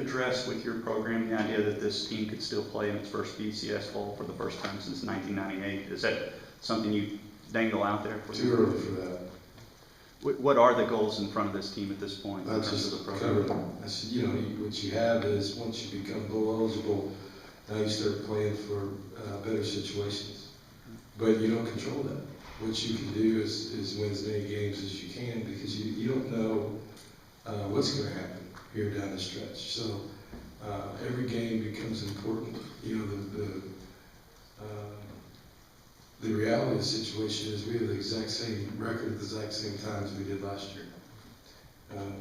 address with your program the idea that this team could still play in its first BCS Bowl for the first time since 1998? Is that something you dangle out there for? Too early for that. What are the goals in front of this team at this point? That's just cover them. You know, what you have is once you become bowl eligible, now you start playing for better situations. But you don't control that. What you can do is win as many games as you can, because you don't know what's going to happen here down the stretch. So every game becomes important. You know, the reality of the situation is we have the exact same record at the exact same time as we did last year.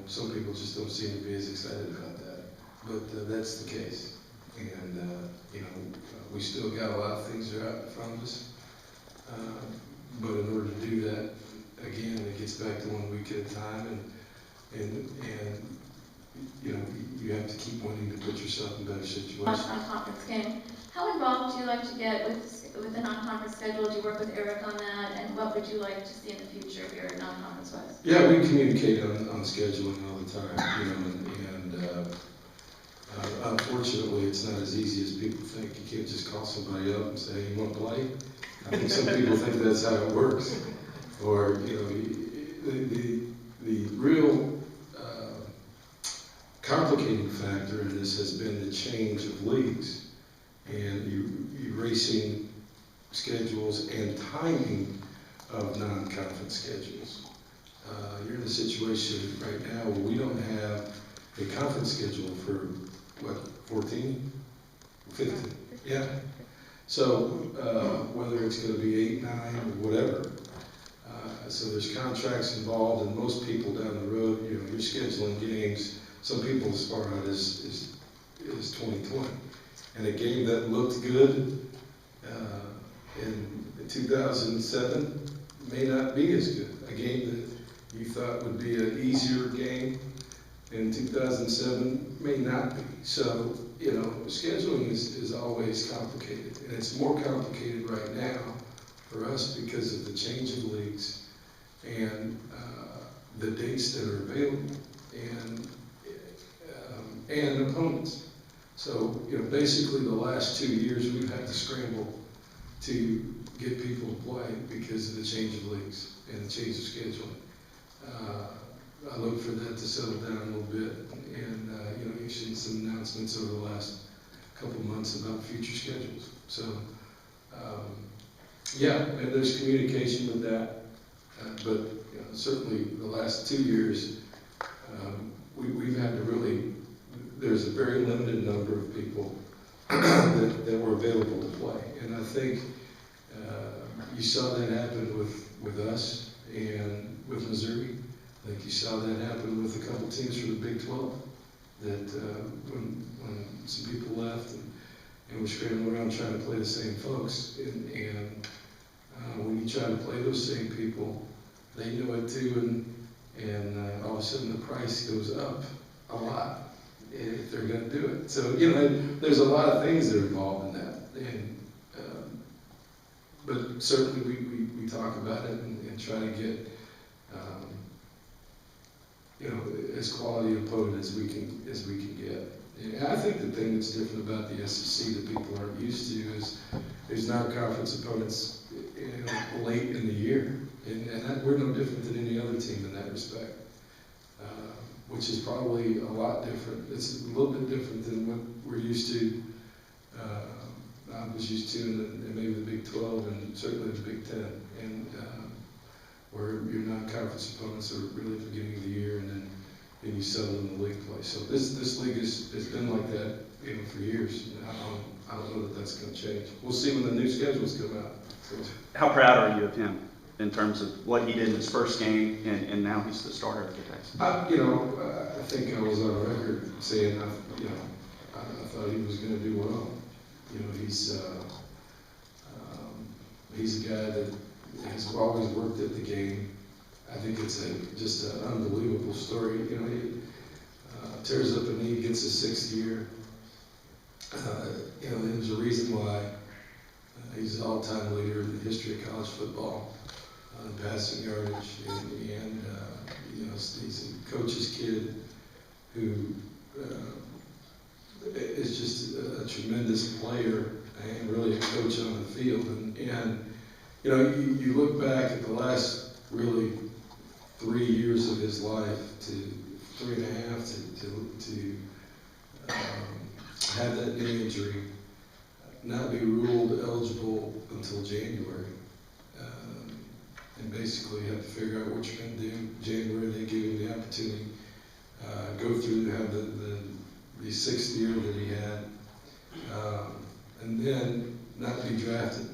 Some people just don't seem to be as excited about that, but that's the case. And you know, we still got a lot of things that are out in front of us. But in order to do that, again, it gets back to 1 week at a time, and you know, you have to keep wanting to put yourself in better situations. Non-conference game. How involved do you like to get with the non-conference schedule? Do you work with Eric on that? And what would you like to see in the future if you're non-conference wise? Yeah, we communicate on scheduling all the time, you know, and unfortunately, it's not as easy as people think. You can't just call somebody up and say, "You want to play?" I think some people think that's how it works. Or, you know, the real complicating factor in this has been the change of leagues and erasing schedules and timing of non-conference schedules. You're in a situation right now where we don't have a conference schedule for, what, 14? 15? Yeah. So whether it's going to be 8, 9, or whatever. So there's contracts involved, and most people down the road, you know, you're scheduling games. Some people as far out as 2020. And a game that looked good in 2007 may not be as good. A game that you thought would be an easier game in 2007 may not be. So, you know, scheduling is always complicated. And it's more complicated right now for us because of the change of leagues and the dates that are available and opponents. So, you know, basically the last 2 years we've had to scramble to get people to play because of the change of leagues and the change of scheduling. I look for that to settle down a little bit, and you know, you've seen some announcements over the last couple of months about future schedules. So, yeah, and there's communication with that, but you know, certainly the last 2 years, we've had to really. There's a very limited number of people that were available to play, and I think you saw that happen with us and with Missouri. I think you saw that happen with a couple teams from the Big 12. That when some people left and were scrambling around trying to play the same folks, and when you try to play those same people, they know it too, and all of a sudden the price goes up a lot if they're going to do it. So, you know, there's a lot of things that are involved in that. And, but certainly we talk about it and try to get, you know, as quality an opponent as we can get. And I think the thing that's different about the SEC that people aren't used to is there's non-conference opponents, you know, late in the year. And we're no different than any other team in that respect. Which is probably a lot different. It's a little bit different than what we're used to. I was used to in maybe the Big 12 and certainly the Big 10, and where your non-conference opponents are really at the beginning of the year, and then you settle in the league play. So this league has been like that, you know, for years. I don't know that that's going to change. We'll see when the new schedules come out. So. How proud are you of him in terms of what he did in his first game, and now he's the starter of the Texans? You know, I think I was on record saying, you know, I thought he was going to do well. You know, he's a guy that has always worked at the game. I think it's just an unbelievable story. You know, he tears up a knee, gets his 6th year. You know, there's a reason why he's an all-time leader in the history of college football. Passing yardage, and you know, he's a coach's kid who is just a tremendous player and really a coach on the field. And you know, you look back at the last really 3 years of his life to 3.5 to have that knee injury, not be ruled eligible until January. And basically have to figure out what you're going to do. January, they give him the opportunity, go through, have the 6th year that he had, and then not be drafted,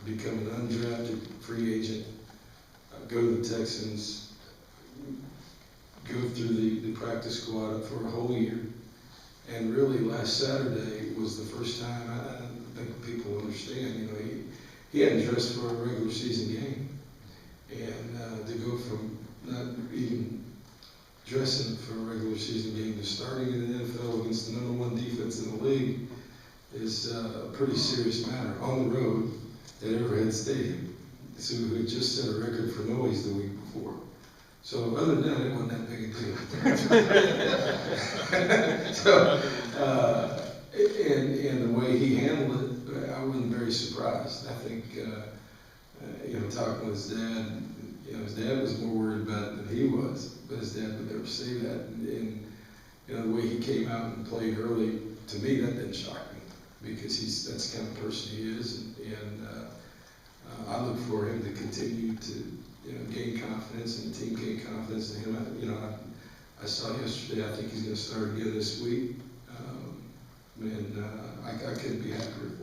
become an undrafted free agent, go to the Texans, go through the practice squad for a whole year. And really last Saturday was the first time, I think people understand, you know, he hadn't dressed for a regular season game. And to go from not even dressing for a regular season game to starting in the NFL against the #1 defense in the league is a pretty serious matter on the road at Arrowhead Stadium. So who had just set a record for noise the week before. So other than that, it wasn't that big a deal. So, and the way he handled it, I wasn't very surprised. I think, you know, talking with his dad, you know, his dad was more worried about it than he was, but his dad would never say that. And you know, the way he came out and played early, to me, that didn't shock me, because that's the kind of person he is. And I look for him to continue to, you know, gain confidence, and the team gain confidence in him. You know, I saw yesterday, I think he's going to start again this week. And I couldn't be happier with